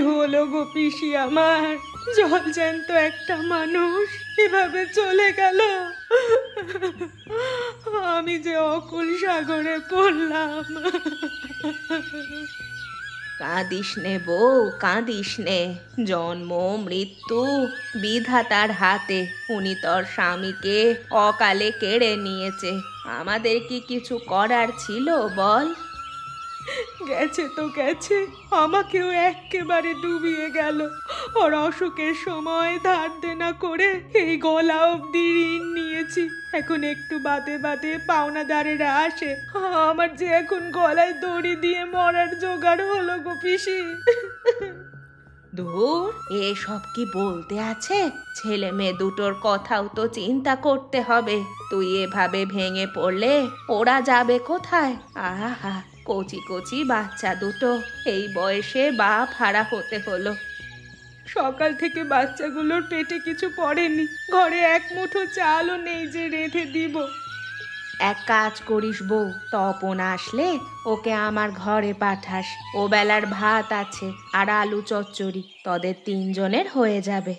হলো গো পিসি আমার? জলজ্যান্ত একটা মানুষ এভাবে চলে গেল। আমি যে অকুল সাগরে পড়লাম। কাঁদিস নে বউ, কাঁদিস নে। জন্ম মৃত্যু বিধাতার হাতে। উনি তোর স্বামীকে অকালে কেড়ে নিয়েছে। আমাদের কি কিছু করার ছিল বল? গেছে তো গেছে, আমাকেও একেবারে ডুবিয়ে গেল। ওর অসুখের সময় ধার দেনা করে এই গলা অবধি ঋণ নিয়েছি। এখন একটু বাদে বাদে পাওনাদারেরা আসে। আমার যে এখন গলায় দড়ি দিয়ে মরার জোগাড় হলো গো পিসি। ধুর, এসব কি বলতে আছে? ছেলে মেয়ে দুটোর কথাও তো চিন্তা করতে হবে। তুই এভাবে ভেঙে পড়লে ওরা যাবে কোথায়? আহা, কচি কচি বাচ্চা দুটো, এই বয়সে বাপ হারা হতে হলো। সকাল থেকে বাচ্চাগুলোর পেটে কিছু পড়েনি, ঘরে এক মুঠো চালও নেই যে রেঁধে দিব। এক কাজ করিস বউ, তপন আসলে ওকে আমার ঘরে পাঠাস। ও বেলার ভাত আছে আর আলু চচ্চড়ি, তোদের তিনজনের হয়ে যাবে।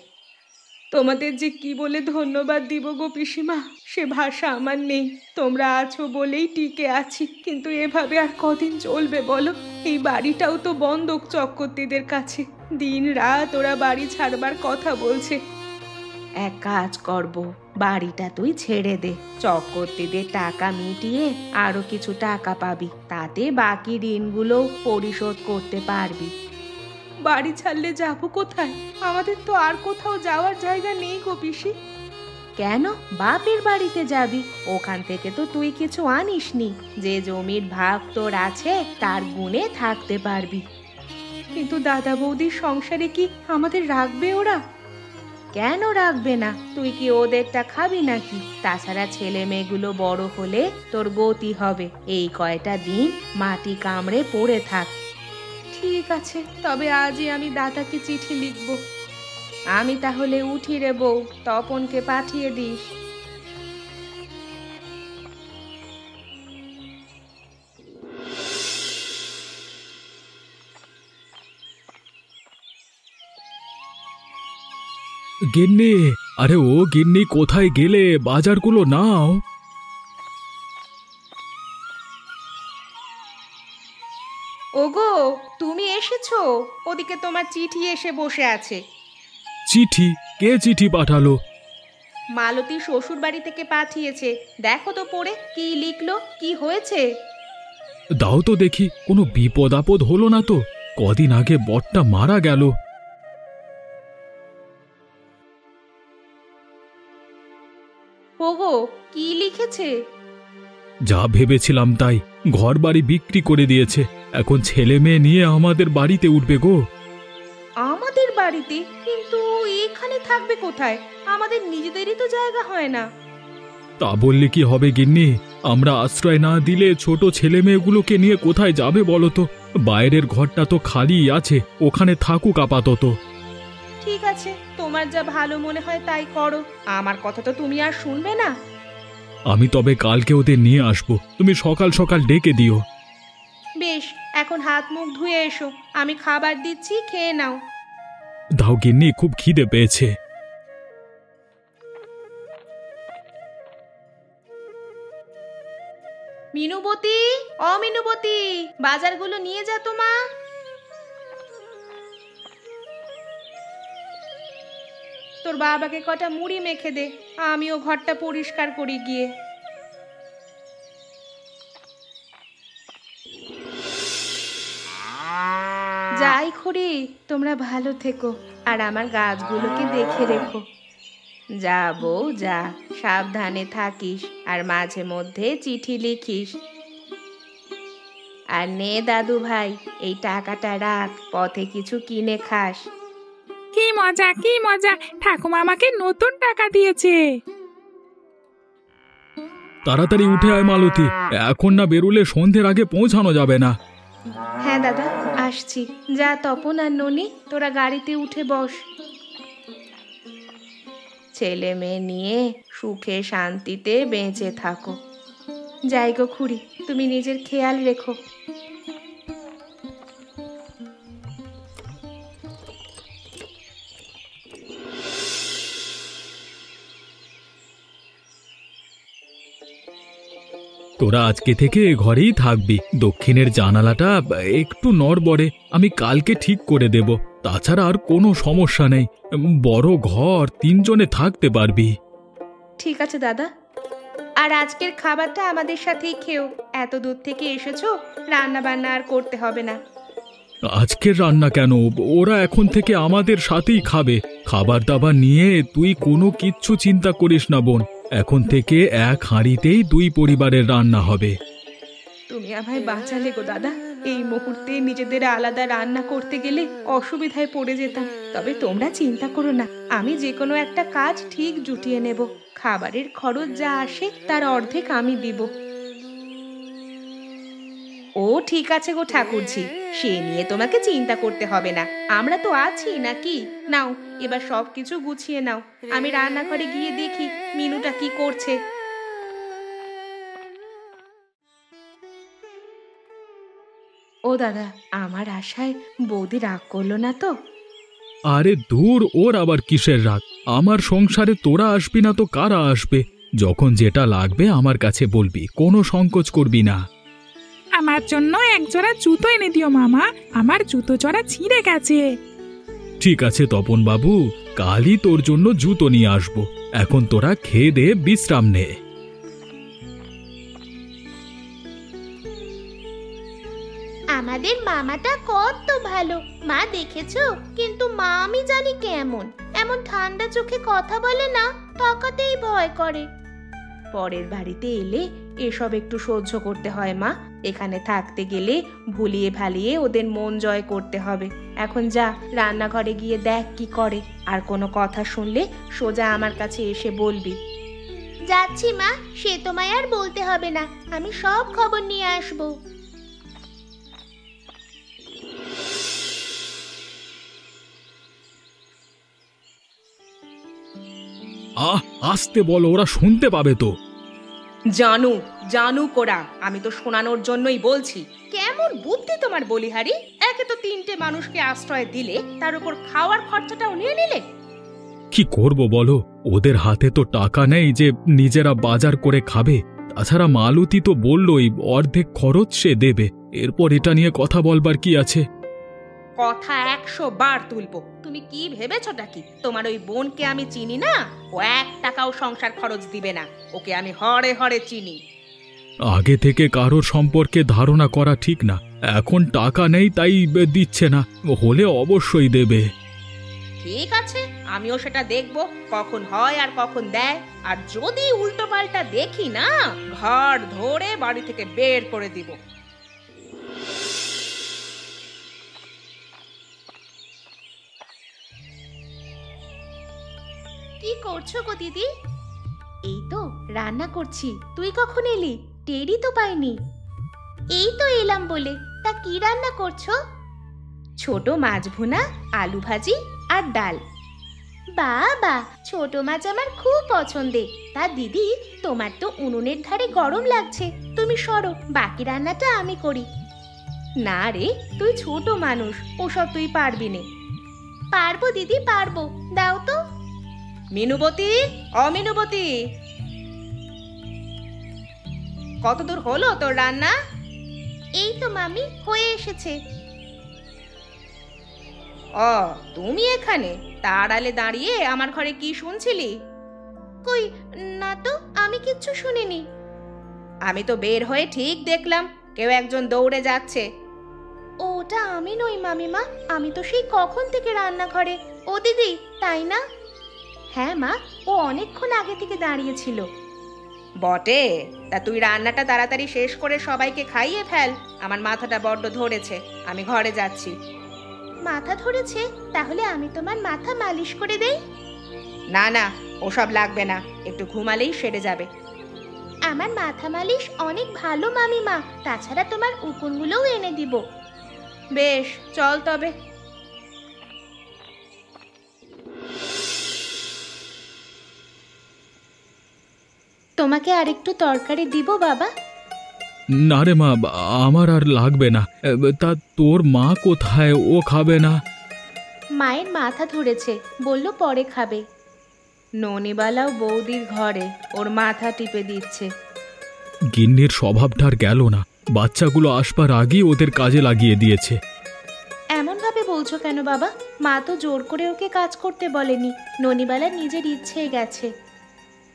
তোমাদের যে কি বলে ধন্যবাদ দিব গো পিসিমা, সে ভাষা আমার নেই। তোমরা আছো বলেই টিকে আছি, কিন্তু এভাবে আর কদিন চলবে বলো? এই বাড়িটাও তো বন্ধক চক্রবর্তীদের কাছে। দিন রাত ওরা বাড়ি ছাড়বার কথা বলছে। এক কাজ করব, বাড়িটা তুই ছেড়ে দে। চক্রবর্তীদের টাকা মিটিয়ে আরো কিছু টাকা পাবি, তাতে বাকি ঋণগুলো পরিশোধ করতে পারবি। বাড়ি ছাড়লে যাবো কোথায়? আমাদের তো আর কোথাও যাওয়ার জায়গা নেই গো পিসি। কেন, বাপের বাড়িতে যাবি। ওখান থেকে তো তুই কিছু আনিসনি। যে জমির ভাগ তোর আছে তার গুণে থাকতে পারবি। কিন্তু দাদা বৌদির সংসারে কি আমাদের রাখবে ওরা? কেন রাখবে না? তুই কি ওদেরটা খাবি নাকি? তাছাড়া ছেলে মেয়েগুলো বড় হলে তোর গতি হবে। এই কয়টা দিন মাটি কামড়ে পড়ে থাক। ঠিক আছে, তবে আজই আমি দাদাকে চিঠি লিখব। আমি তাহলে উঠি রে বউ, তপনকে পাঠিয়ে দিস। গিন্নি, আরে ও গিন্নি, কোথায় গেলে? বাজারগুলো নাও। ওগো, তুমি এসেছো? ওদিকে তোমার চিঠি এসে বসে আছে। চিঠি? কে চিঠি পাঠালো? মালতী শ্বশুর বাড়ি থেকে পাঠিয়েছে। দেখো তো পড়ে, কি লিখলো, কি হয়েছে? দাও তো দেখি, কোনো বিপদ আপদ হলো না তো? কদিন আগে বরটা মারা গেল। ওগো, কি লিখেছে? যা ভেবেছিলাম তাই, ঘর বাড়ি বিক্রি করে দিয়েছে। এখন ছেলে মেয়ে নিয়ে আমাদের বাড়িতে উঠবে গো। আমাদের বাড়িতে? কিন্তু এখানে থাকবে কোথায়? আমাদের নিজেদেরই তো জায়গা হয় না। তা বললে কি হবে গিন্নি? আমরা আশ্রয় না দিলে ছোট ছেলে মেয়েগুলোকে নিয়ে কোথায় যাবে বলো তো? বাইরের ঘরটা তো খালি আছে, ওখানে থাকুক আপাতত। ঠিক আছে, তোমার যা ভালো মনে হয় তাই করো। আমার কথা তো তুমি আর শুনবে না। আমি তবে কালকে ওদের নিয়ে আসবো, তুমি সকাল সকাল ডেকে দিও। বেশ, এখন হাত মুখ ধুয়ে এসো, আমি খাবার দিচ্ছি, খেয়ে নাও। দাও গিন্নি, খুব খিদে পেয়েছে। মিনুবতী, মিনুবতী, বাজারগুলো নিয়ে যা তো মা। তোর বাবাকে কটা মুড়ি মেখে দে, আমিও ঘরটা পরিষ্কার করি গিয়ে। যাই খুড়ি, তোমরা ভালো থেকো আর আমার গাছগুলোকে দেখে রেখো। যা বউ যা, সাবধানে থাকিস আর মাঝে মধ্যে চিঠি লিখিস। আর নে দাদু ভাই, এই টাকাটা রাখ, পথে কিছু কিনে খাস। কি মজা, কি মজা! ঠাকুমা আমাকে নতুন টাকা দিয়েছে। তাড়াতাড়ি উঠে আয় মালতী, এখন না বেরুলে সন্ধ্যের আগে পৌঁছানো যাবে না। হ্যাঁ দাদা, আসছি। যা তপন আর ননি, তোরা গাড়িতে উঠে বস। ছেলে মেয়ে নিয়ে সুখে শান্তিতে বেঁচে থাকো। যাই গো খুড়ি, তুমি নিজের খেয়াল রেখো। তোরা আজকে থেকে এ ঘরেই থাকবি। দক্ষিণের জানালাটা একটু নড়বড়ে, আমি কালকে ঠিক করে দেব। তাছাড়া আর কোনো সমস্যা নেই। বড় ঘর, 3 জনে থাকতে পারবি। ঠিক আছে দাদা। আর আজকের খাবারটা আমাদের সাথেই খেও। এত দূর থেকে এসেছো, রান্না বান্না আর করতে হবে না। আজকের রান্না কেন, ওরা এখন থেকে আমাদের সাথেই খাবে। খাবার দাবার নিয়ে তুই কোনো কিচ্ছু চিন্তা করিস না বোন। এখন থেকে এক হাঁড়িতেই 2 পরিবারের রান্না হবে। তুমি আমায় বাঁচালে গো দাদা। এই মুহূর্তে নিজেদের আলাদা রান্না করতে গেলে অসুবিধায় পড়ে যেতাম। তবে তোমরা চিন্তা করো না, আমি যে কোনো একটা কাজ ঠিক জুটিয়ে নেব। খাবারের খরচ যা আসে তার অর্ধেক আমি দিব। ও ঠিক আছে গো ঠাকুরজি, সে নিয়ে তোমাকে চিন্তা করতে হবে না। আমরা তো আছি নাকি? নাও এবার সবকিছু গুছিয়ে নাও। আমি রান্নাঘরে গিয়ে দেখি মিনুটা কি করছে। ও দাদা, আমার আশায় বৌদি রাগ করলো না তো? আরে দূর, ওর আবার কিসের রাগ? আমার সংসারে তোরা আসবি না তো কারা আসবে? যখন যেটা লাগবে আমার কাছে বলবি, কোনো সংকোচ করবি না। আমার জন্য এক জোড়া জুতো এনে দিও মামা, আমার জুতো জোড়া ছিঁড়ে গেছে। ঠিক আছে তপন বাবু, কালই তোর জন্য জুতো নিয়ে আসবো। এখন তোরা খেয়ে দে, বিশ্রাম নে। আমাদের মামাটা কত ভালো মা, দেখেছো? কিন্তু মা আমি জানি কেমন, এমন ঠান্ডা চোখে কথা বলে না, তাকাতেই ভয় করে। পরের বাড়িতে এলে এসব একটু সহ্য করতে হয় মা। এখানে থাকতে গেলে ভুলিয়ে ভালিয়ে ওদের মন জয় করতে হবে। এখন যা, রান্নাঘরে গিয়ে দেখ কি করে। আর কোনো কথা শুনলে সোজা আমার কাছে এসে বলবি। যাচ্ছি মা, সে তোমায় আর বলতে হবে না, আমি সব খবর নিয়ে আসবো। আসতে বলো, ওরা শুনতে পাবে তো। জানু কোরা, আমি তো শোনানোর জন্যই বলছি। কেমন বুদ্ধি তোমার বলিহারি! একে তো 3টে মানুষকে আশ্রয় দিলে, তার উপর খাওয়ার খরচাটাও নিয়ে নিলে। কি করব বলো, ওদের হাতে তো টাকা নেই যে নিজেরা বাজার করে খাবে। তাছাড়া মালতী তো বললই অর্ধেক খরচ সে দেবে। এরপর এটা নিয়ে কথা বলবার কি আছে? কথা 100 বার তুলবো। তুমি কি ভেবেছোটা কি তোমার ওই বোনকে আমি চিনি না? ও 1 টাকাও সংসার খরচ দিবে না। ওকে আমি হরে হরে চিনি। আগে থেকে কারোর সম্পর্কে ধারণা করা ঠিক না। এখন টাকা নেই তাই দিচ্ছে না, হলে অবশ্যই দেবে। ঠিক আছে, আমিও সেটা দেখবো কখন হয় আর কখন দেয়। আর যদি উল্টো পাল্টা দেখি না, ঘর ধরে বাড়ি থেকে বের করে দিব। কি করছো গো দিদি? এই তো রান্না করছি। তুই কখন এলি? টেরই তো পাইনি। এই তো এলাম বলে। তা কি রান্না করছো? ছোট মাছ ভুনা, আলু ভাজি আর ডাল। বাবা, ছোট মাছ আমার খুব পছন্দের। তা দিদি, তোমার তো উনুনের ধারে গরম লাগছে, তুমি সরো, বাকি রান্নাটা আমি করি। না রে, তুই ছোট মানুষ, ওসব তুই পারবি নে। পারবো দিদি, পারবো, দাও তো। মিনুবতী, অমিনুবতী, কতদূর হলো তোর রান্না? এই তো মামি, হয়ে এসেছে। ও, তুমি এখানে? তার আড়ালে দাঁড়িয়ে আমার ঘরে কি শুনছিলি? কই না তো, আমি কিচ্ছু শুনিনি। আমি তো বের হয়ে ঠিক দেখলাম কেউ একজন দৌড়ে যাচ্ছে। ওটা আমি নই মামিমা, আমি তো সেই কখন থেকে রান্নাঘরে। ও দিদি, তাই না? হ্যাঁ মা, ও অনেকক্ষণ আগে থেকে দাঁড়িয়েছিল। বটে, তা তুই রান্নাটা তাড়াতাড়ি শেষ করে সবাইকে খাইয়ে ফেল। আমার মাথাটা বড্ড ধরেছে, আমি ঘরে যাচ্ছি। মাথা ধরেছে? তাহলে আমি তোমার মাথা মালিশ করে দেই। না না, ওসব লাগবে না, একটু ঘুমালেই সেরে যাবে। আমার মাথা মালিশ অনেক ভালো মামিমা, তাছাড়া তোমার উকুনগুলোও এনে দিব। বেশ, চল তবে। তোমাকে আরেকটু তরকারি দিব বাবা? না রে মা, আমার আর লাগবে না। তা তোর মা কোথায়? ও খাবে না? মায়ের মাথা ধরেছে, বলল পরে খাবে। ননিবালাও বৌদির ঘরে ওর মাথা টিপে দিচ্ছে। গিন্নির স্বভাবটা আর গেল না, বাচ্চাগুলো আসবার আগেই ওদের কাজে লাগিয়ে দিয়েছে। এমন ভাবে বলছো কেন বাবা? মা তো জোর করে ওকে কাজ করতে বলেনি, ননিবালা নিজের ইচ্ছে গেছে।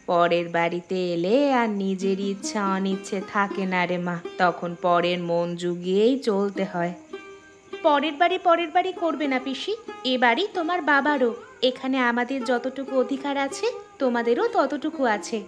পরের বাড়িতে এলে আর নিজের ইচ্ছা অনিচ্ছে থাকে না রে মা, তখন পরের মন জুগিয়েই চলতে হয়। পরের বাড়ি করবে না পিসি, এ বাড়ি তোমার বাবারও। এখানে আমাদের যতটুকু অধিকার আছে তোমাদেরও ততটুকু আছে।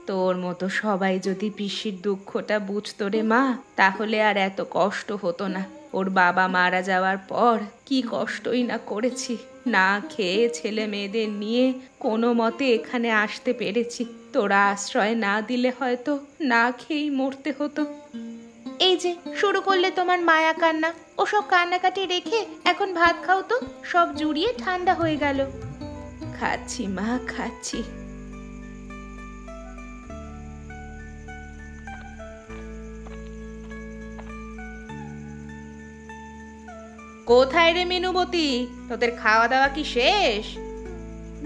তোর মতো সবাই যদি পিসির দুঃখটা বুঝতো রে মা, তাহলে আর এত কষ্ট হতো না। ওর বাবা মারা যাওয়ার পর কি কষ্টই না করেছি, না খেয়ে ছেলে মেয়েদের নিয়ে কোনো মতে এখানে আসতে পেরেছি। তোরা আশ্রয় না দিলে হয়তো না খেয়েই মরতে হতো। এই যে শুরু করলে তোমার মায়া কান্না, ওসব কান্নাকাটি রেখে এখন ভাত খাও তো, সব জুড়িয়ে ঠান্ডা হয়ে গেল। খাচ্ছি মা, খাচ্ছি। কোথায় রে মিনুবতী, তোদের খাওয়া দাওয়া কি শেষ?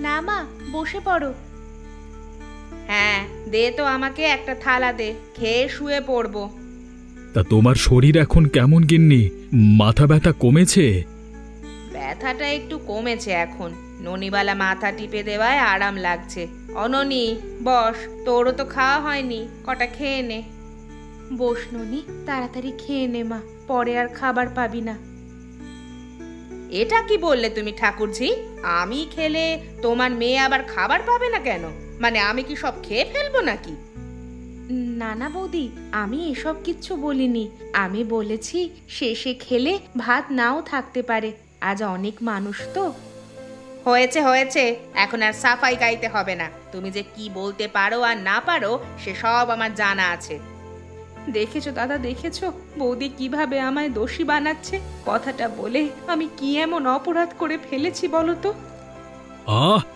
না মা, বসে পড়ো। হ্যাঁ দে তো, আমাকে একটা থালা দে, খেয়ে শুয়ে পড়বো। তা তোমার শরীর এখন কেমন গিন্নি? মাথা ব্যথা কমেছে? ব্যথাটা একটু কমেছে এখন, ননিবালা মাথা টিপে দেওয়ায় আরাম লাগছে। অননি বস, তোরও তো খাওয়া হয়নি, কটা খেয়ে নে। বস ননি, তাড়াতাড়ি খেয়ে নে মা, পরে আর খাবার পাবি না। এটা কি বললে তুমি ঠাকুরঝি? আমি খেলে তোমার মেয়ে আবার খাবার পাবে না কেন? মানে আমি কি সব খেয়ে ফেলবো নাকি? না না বৌদি, আমি এসব কিচ্ছু বলিনি। আমি বলেছি শেষে খেলে ভাত নাও থাকতে পারে, আজ অনেক মানুষ তো। হয়েছে হয়েছে, এখন আর সাফাই গাইতে হবে না। তুমি যে কি বলতে পারো আর না পারো সে সব আমার জানা আছে। দেখেছো দাদা, দেখেছো বৌদি কিভাবে আমায় দোষী বানাচ্ছে? কথাটা বলে আমি কি এমন অপরাধ করে ফেলেছি বলো তো?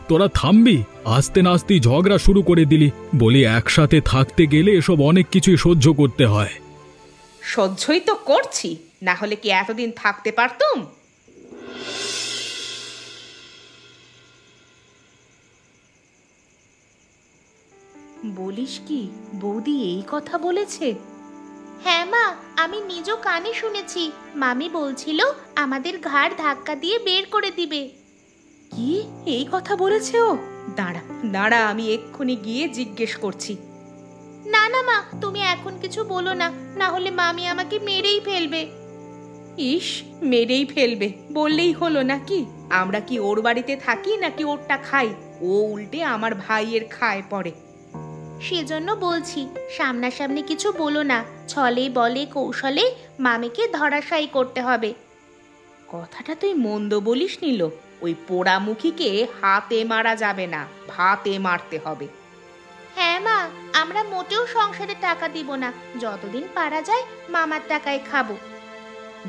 তোরা থামবি? আস্তে নাস্তি ঝগড়া শুরু করে দিলি। বলি একসাথে থাকতে গেলে এসব অনেক কিছুই সহ্য করতে হয়। সহ্যই তো করছি, না হলে কি এতদিন থাকতে পারতুম? বলিস কি, বৌদি এই কথা বলেছে? হ্যাঁ মা, আমি নিজ কানে শুনেছি। মামি বলছিল আমাদের ঘাড় ধাক্কা দিয়ে বের করে দিবে। কি এই কথা বলেছে ও? দাঁড়া দাঁড়া, আমি এক্ষুনি গিয়ে জিজ্ঞেস করছি। না না মা, তুমি এখন কিছু বলো না, না হলে মামি আমাকে মেরেই ফেলবে। ইস, মেরেই ফেলবে বললেই হলো নাকি? আমরা কি ওর বাড়িতে থাকি নাকি ওরটা খাই? ও উল্টে আমার ভাইয়ের খায় পড়ে। সেজন্য বলছি সামনাসামনি কিছু বলো না, ছলে বলে কৌশলে মামিকে ধরাশায়ী করতে হবে। কথাটা তুই মন্দ বলিস নিল, ওই পোড়ামুখীকে হাতে মারা যাবে না, ভাতে মারতে হবে। হ্যাঁ মা, আমরা মোটেও সংসারে টাকা দিব না, যতদিন পারা যায় মামার টাকায় খাবো।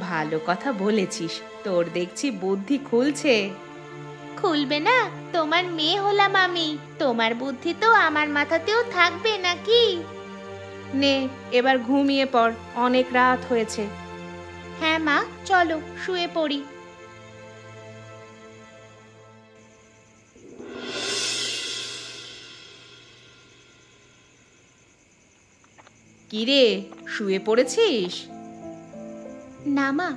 ভালো কথা বলেছিস, তোর দেখছি বুদ্ধি খুলছে। খুলবে না? তোমার মেয়ে হলাম আমি, তোমার বুদ্ধি তো আমার মাথাতেও থাকবে নাকি? নে এবার ঘুমিয়ে পড়, অনেক রাত হয়েছে। হ্যাঁ মা, চলো শুয়ে পড়ি। কিরে, শুয়ে পড়েছিস? না মা।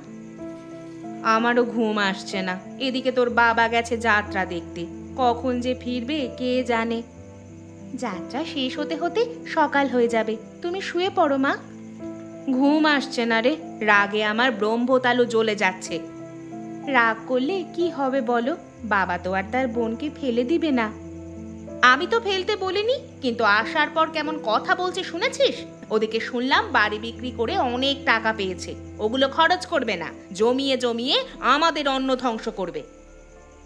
আমারও ঘুম আসছে না। এদিকে তোর বাবা গেছে যাত্রা দেখতে, কখন যে ফিরবে কে জানে। যাত্রা শেষ হতে হতে সকাল হয়ে যাবে, তুমি শুয়ে পড়ো মা। ঘুম আসছে না রে, রাগে আমার ব্রহ্মতালু জ্বলে যাচ্ছে। রাগ করলে কি হবে বলো? বাবা তো আর তার বোনকে ফেলে দিবে না। আমি তো ফেলতে বলিনি, কিন্তু আসার পর কেমন কথা বলছে শুনেছিস? ওদিকে শুনলাম বাড়ি বিক্রি করে অনেক টাকা পেয়েছে, ওগুলো খরচ করবে না, জমিয়ে জমিয়ে আমাদের অন্ন ধ্বংস করবে।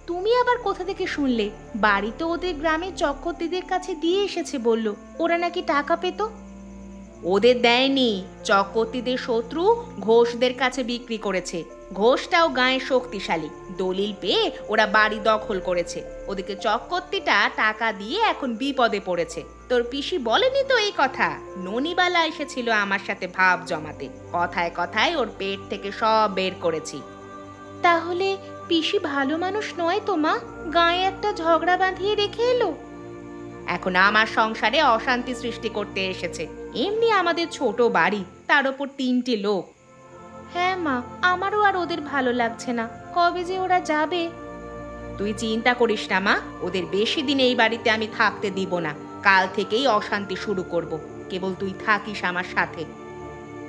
তুমি আবার কোথা থেকে শুনলে? বাড়ি তো ওদের গ্রামে চক্রবর্তীদের কাছে দিয়ে এসেছে বলল, ওরা নাকি টাকা পেত। ওদের দেয়নি, চক্রবর্তীদের শত্রু ঘোষদের কাছে বিক্রি করেছে। ঘোষটাও গায়ে শক্তিশালী, দলিল পেয়ে ওরা বাড়ি দখল করেছে। ওদিকে চক্রবর্তীটা টাকা দিয়ে এখন বিপদে পড়েছে। তোর পিসি বলেনি তো এই কথা? ননিবালা এসেছিল আমার সাথে ভাব জমাতে, কথায় কথায় ওর পেট থেকে সব বের করেছি। তাহলে পিসি ভালো মানুষ নয় তো মা? গায়ে একটা ঝগড়া বাঁধিয়ে রেখে এলো। এখন আমার সংসারে অশান্তি সৃষ্টি করতে এসেছে, এমনি আমাদের ছোট বাড়ি, তার ওপর 3টে লোক। হ্যাঁ মা, আমারও আর ওদের ভালো লাগছে না। কবে যে ওরা যাবে। তুই চিন্তা করিস না মা, ওদের বেশি দিন এই বাড়িতে আমি থাকতে দিব না। কাল থেকেই অশান্তি শুরু করব। কেবল তুই থাকিস আমার সাথে।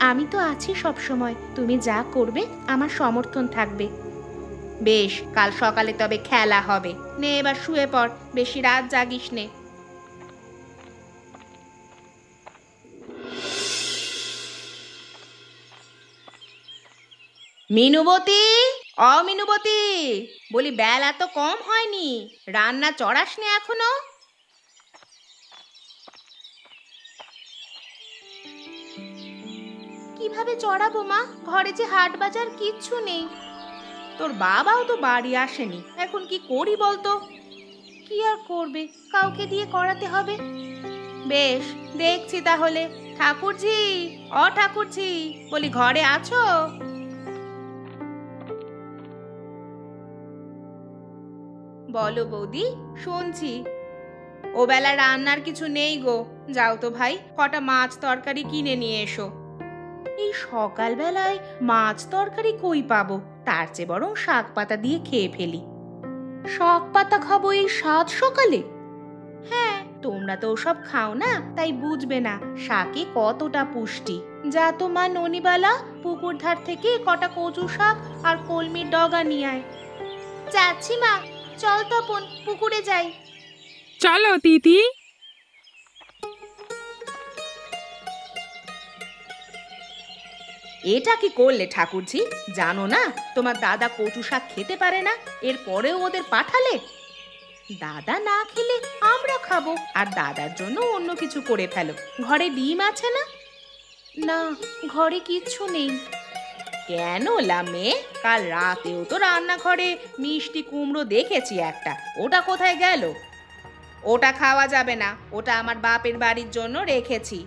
আমি তো আছি সব সময়, তুমি যা করবে আমার সমর্থন থাকবে। বেশ, কাল সকালে তবে খেলা হবে। নে এবার শুয়ে পড়, বেশি রাত জাগিস নে। মিনুবতী, অমিনুবতী, বলি বেলা তো কম হয়নি, রান্না চড়াস নে এখনো? কিভাবে চড়াবো মা, ঘরে যে হাট বাজার কিচ্ছু নেই। তোর বাবাও তো বাড়ি আসেনি, এখন কি করি বলতো? কি আর করবে, কাউকে দিয়ে করাতে হবে। বেশ, দেখছি তাহলে। ঠাকুরজি, ও ঠাকুরজি, বলি ঘরে আছো? বলো বৌদি, শুনছি। ও বেলা রান্নার কিছু নেই গো, যাও তো ভাই, কটা মাছ তরকারি কিনে নিয়ে এসো। এই সকাল বেলায় মাছ তরকারি কই পাবো? তার চেয়ে বরং শাক পাতা দিয়ে খেয়ে ফেলি। শাক পাতা খাবো এই সাত সকালে? হ্যাঁ, তোমরা তো ওসব খাও না, তাই বুঝবে না শাকে কতটা পুষ্টি। যা তো মা ননিবালা, পুকুর ধার থেকে কটা কচু শাক আর কলমির ডগা নিয়ে আয়। যাচ্ছি মা, চল তপন, পুকুরে যাই। চলো দিদি। এটা কি করলে ঠাকুরজি? জানো না তোমার দাদা কচু শাক খেতে পারে না, এরপরেও ওদের পাঠালে? দাদা না খেলে আমরা খাবো, আর দাদার জন্য অন্য কিছু করে ফেলো। ঘরে ডিম আছে না? না, ঘরে কিচ্ছু নেই। কেন লামে? কাল রাতেও তো রান্নাঘরে মিষ্টি কুমড়ো দেখেছি একটা, ওটা কোথায় গেল? ওটা খাওয়া যাবে না, ওটা আমার বাপের বাড়ির জন্য রেখেছি।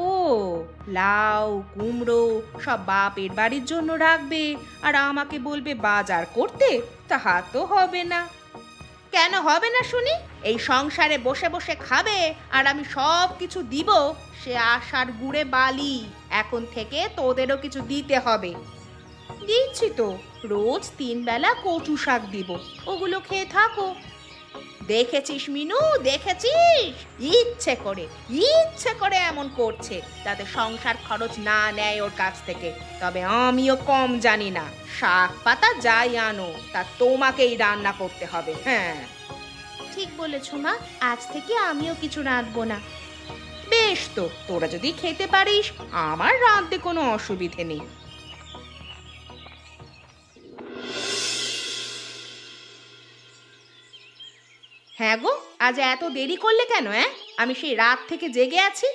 ও, লাউ কুমড়ো সব বাপের বাড়ির জন্য রাখবে আর আমাকে বলবে বাজার করতে? তাহা তো হবে না। কেন হবে না শুনি? এই সংসারে বসে বসে খাবে আর আমি সব কিছু দিব, সে আশার গুড়ে বালি। এখন থেকে তোদেরও কিছু দিতে হবে। দিচ্ছি তো, রোজ 3 বেলা কচু শাক দিব, ওগুলো খেয়ে থাকো। দেখেছিস মিনু, দেখেছিস? ইচ্ছে করে এমন করছে যাতে সংসার খরচ না নেয় ওর কাছ থেকে। তবে আমিও কম জানি না, শাক পাতা যাই আনো তা তোমাকেই রান্না করতে হবে। হ্যাঁ, ঠিক বলেছো মা, আজ থেকে আমিও কিছু রাঁধবো না। বেশ তো, তোরা যদি খেতে পারিস আমার রাঁধতে কোনো অসুবিধে নেই। হ্যাঁ গো, আজ এত দেরি করলে কেন? আমি সেই রাত থেকে জেগে আছি।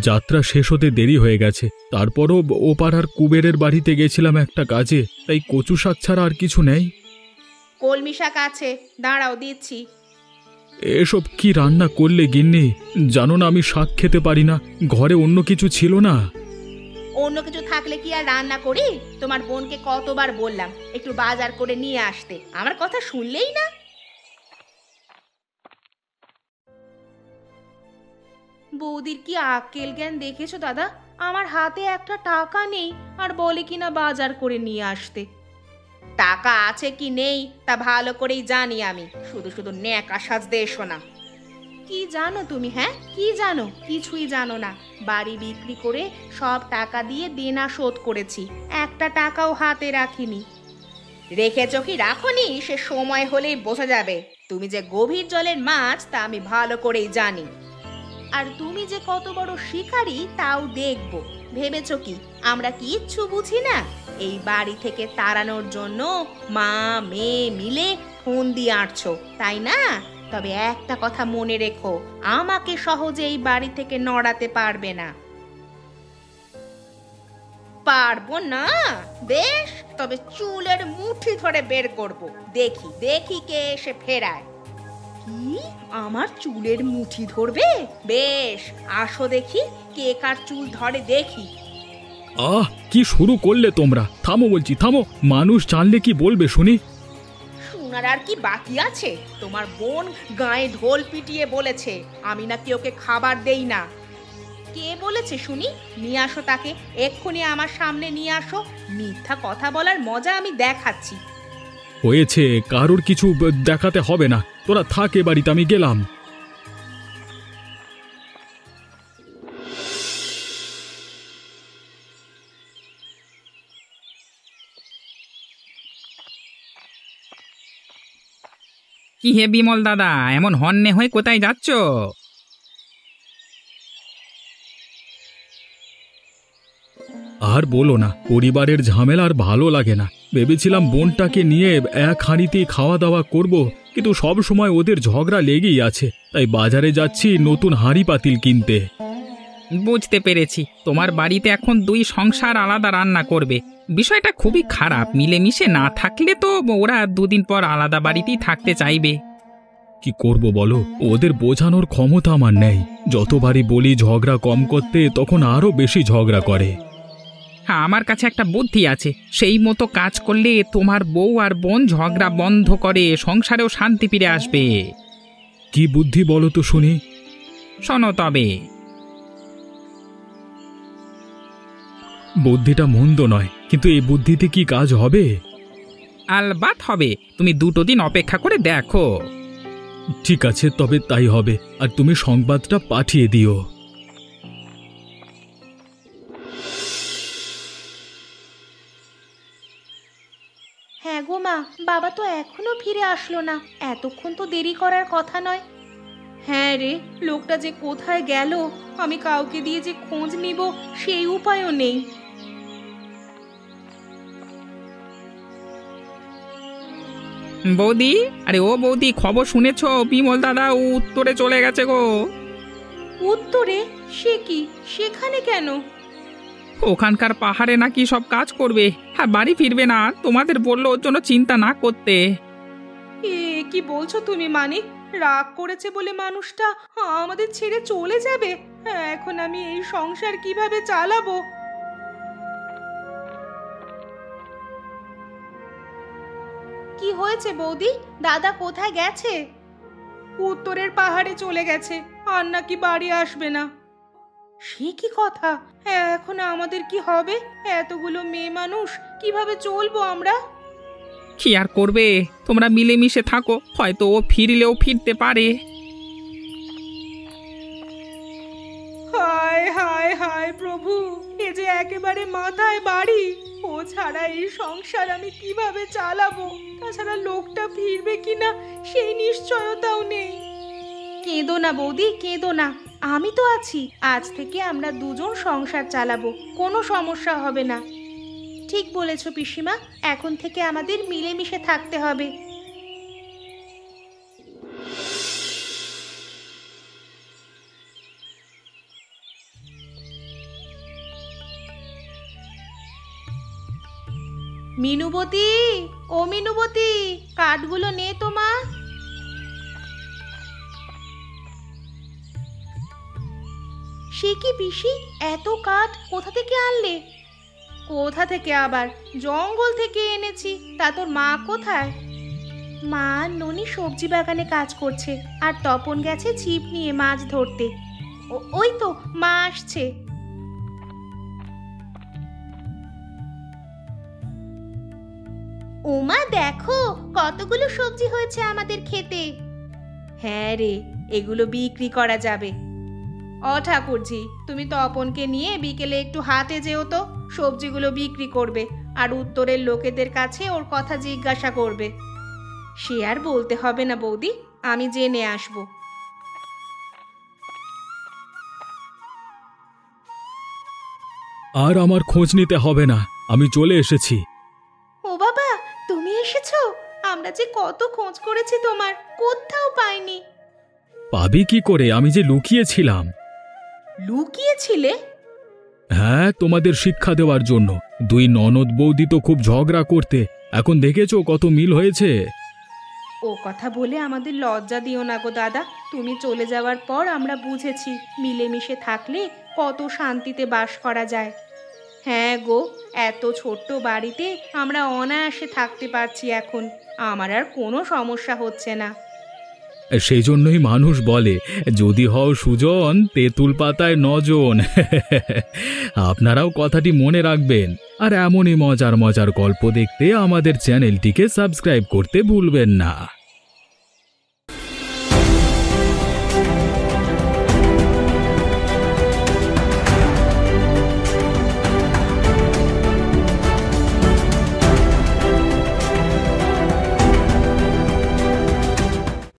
যাত্রা শেষ হতে দেরি হয়ে গেছে, তারপরও ও পাড়ার কুবেরের বাড়িতে গেছিলাম একটা কাজে, তাই কচু শাক ছাড়া আর কিছু নেই। কলমি শাক আছে, দাঁড়াও দিচ্ছি। এসব কি রান্না করলে গিন্নি? জানো না আমি শাক খেতে পারি না, ঘরে অন্য কিছু ছিল না। অন্য কিছু থাকলে কি আর রান্না করি? তোমার বোনকে কতবার বললাম একটু বাজার করে নিয়ে আসতে, আমার কথা শুনলেই না। বৌদির কি আক্কেল জ্ঞান দেখেছো দাদা? আমার হাতে একটা টাকা নেই আর বলে কিনা বাজার করে নিয়ে আসতে। টাকা আছে কি নেই তা ভালো করেই জানি আমি, শুধু শুধু ন্যাকা সাজতে এসো না। কি জানো তুমি? হ্যাঁ, কি জানো? কিছুই জানো না। বাড়ি বিক্রি করে সব টাকা দিয়ে দেনা শোধ করেছি, একটা টাকাও হাতে রাখিনি। রেখেছো কি রাখোনি সে সময় হলেই বোঝা যাবে। তুমি যে গভীর জলের মাছ তা আমি ভালো করেই জানি, আর তুমি যে কত বড় শিকারী তাও দেখব। ভেবেছো কি আমরা কিচ্ছু বুঝি না? এই বাড়ি থেকে তাড়ানোর জন্য মা মেয়ে মিলে ফোন দিয়ে আঁটছো, তাই না? তবে একটা কথা মনে রেখো, আমাকে সহজে এই বাড়ি থেকে নড়াতে পারবে না। পারবো না? বেশ, তবে চুলের মুঠি ধরে বের করব। দেখি দেখি কে এসে ফেরায়। কি, আমার চুলের মুঠি ধরবে? বেশ, আসো দেখি কে কার চুল ধরে দেখি। কি শুরু করলে তোমরা? থামো বলছি, থামো। মানুষ জানলে কি বলবে শুনি? শোনার আর কি বাকি আছে? তোমার বোন গায়ে ঢোল পিটিয়ে বলেছে আমি নাকি ওকে খাবার দেই না। কে বলেছে শুনি? নিয়ে আসো তাকে, এক্ষুনি আমার সামনে নিয়ে আসো। মিথ্যা কথা বলার মজা আমি দেখাচ্ছি। হয়েছে, কারোর কিছু দেখাতে হবে না, তোরা থাক এ বাড়িতে, আমি গেলাম। কি হে বিমল দাদা, এমন হন্যে হয়ে কোথায় যাচ্ছ? আর বলো না, পরিবারের ঝামেলা আর ভালো লাগে না। ভেবেছিলাম বোনটাকে নিয়ে এক হাঁড়িতেই খাওয়া দাওয়া করব, কিন্তু সব সময় ওদের ঝগড়া লেগেই আছে। তাই বাজারে যাচ্ছি নতুন হাঁড়ি পাতিল কিনতে। বুঝতে পেরেছি, তোমার বাড়িতে এখন দুই সংসার আলাদা রান্না করবে। বিষয়টা খুবই খারাপ। মিলেমিশে না থাকলে তো ওরা দুদিন পর আলাদা বাড়িতেই থাকতে চাইবে। কি করব বলো, ওদের বোঝানোর ক্ষমতা আমার নেই। যতবারই বলি ঝগড়া কম করতে, তখন আরো বেশি ঝগড়া করে। হ্যাঁ, আমার কাছে একটা বুদ্ধি আছে। সেই মতো কাজ করলে তোমার বউ আর বোন ঝগড়া বন্ধ করে সংসারেও শান্তি ফিরে আসবে। কি বুদ্ধি বলো তো শুনি। শোনো তবে। বুদ্ধিটা মন্দ নয়, কিন্তু এই বুদ্ধিতে কি কাজ হবে? আলবাত হবে, তুমি দুটো দিন অপেক্ষা করে দেখো। ঠিক আছে, তবে তাই হবে। আর তুমি সংবাদটা পাঠিয়ে দিও। হ্যাঁ গো মা, বাবা তো এখনো ফিরে আসলো না। এতক্ষণ তো দেরি করার কথা নয়। হ্যাঁ রে, লোকটা যে কোথায় গেল, আমি কাউকে দিয়ে যে খোঁজ নিব সেই উপায়ও নেই। বৌদি, আরে ও বৌদি, খবর শুনেছ? বিমল দাদা উত্তরে চলে গেছে গো। উত্তরে? সে কি, সেখানে কেন? ওখানকার পাহাড়ে নাকি সব কাজ করবে। হ্যাঁ, বাড়ি ফিরবে না। তোমাদের বললো ওর জন্য চিন্তা না করতে। এ কি বলছো তুমি মানিক? রাগ করেছে বলে মানুষটা আমাদের ছেড়ে চলে যাবে? এখন আমি এই সংসার কিভাবে চালাবো? কি হয়েছে বৌদি? দাদা কোথায় গেছে? উত্তরের পাহাড়ে চলে গেছে, আর নাকি বাড়ি আসবে না। সে কি কথা? এখন আমাদের কি হবে? এতগুলো মেয়ে মানুষ, কিভাবে চলবো আমরা? কি আর করবে, তোমরা মিলেমিশে থাকো, হয়তো ও ফিরলেও ফিরতে পারে। হায় হায় হায় প্রভু, এ যে একেবারে মাথায় বাড়ি। ও ছাড়া এই সংসার আমি কিভাবে চালাবো? তাছাড়া লোকটা ফিরবে কিনা সেই নিশ্চয়তাও নেই। কেঁদো না বৌদি, কেঁদো না, আমি তো আছি। আজ থেকে আমরা দুজন সংসার চালাবো, কোনো সমস্যা হবে না। ঠিক বলেছো পিসিমা, এখন থেকে আমাদের মিলেমিশে থাকতে হবে। মিনুবতী, ও মিনুবতী, কাঠগুলো নে তো মা। সে কি পিসি, এত কাঠ কোথা থেকে আনলে? কোথা থেকে আবার, জঙ্গল থেকে এনেছি। তা তোর মা কোথায়? মা ননি সবজি বাগানে কাজ করছে, আর তপন গেছে ছিপ নিয়ে মাছ ধরতে। ওই তো মা আসছে। ওমা দেখো, কতগুলো সবজি হয়েছে আমাদের খেতে। হ্যাঁ রে, এগুলো বিক্রি করা যাবে। ঠাকুরজি, তুমি তপনকে নিয়ে বিকেলে একটু হাটে যেও তো। সবজিগুলো বিক্রি করবে, আর উত্তরের লোকেদের কাছে ওর কথা জিজ্ঞাসা করবে। সে আর বলতে হবে না বৌদি, আমি জেনে আসব। আর আমার খোঁজ নিতে হবে না, আমি চলে এসেছি। ও বাবা, তুমি এসেছো? আমরা যে কত খোঁজ করেছি তোমার, কোথাও পাইনি। পাবি কি করে, আমি যে লুকিয়েছিলাম। লুকিয়েছিলে? হ্যাঁ, তোমাদের শিক্ষা দেওয়ার জন্য। দুই ননদ বৌদি তো খুব ঝগড়া করতে, এখন দেখেছো কত মিল হয়েছে। ও কথা বলে আমাদের লজ্জা দিও না গো দাদা। তুমি চলে যাওয়ার পর আমরা বুঝেছি মিলেমিশে থাকলে কত শান্তিতে বাস করা যায়। হ্যাঁ গো, এত ছোট্ট বাড়িতে আমরা অনায়াসে থাকতে পারছি এখন। আমার আর কোনো সমস্যা হচ্ছে না। সেই জন্যই মানুষ বলে যদি হও সুজন তেঁতুল পাতায় নজন। আপনারাও কথাটি মনে রাখবেন, আর এমনই মজার মজার গল্প দেখতে আমাদের চ্যানেলটিকে সাবস্ক্রাইব করতে ভুলবেন না।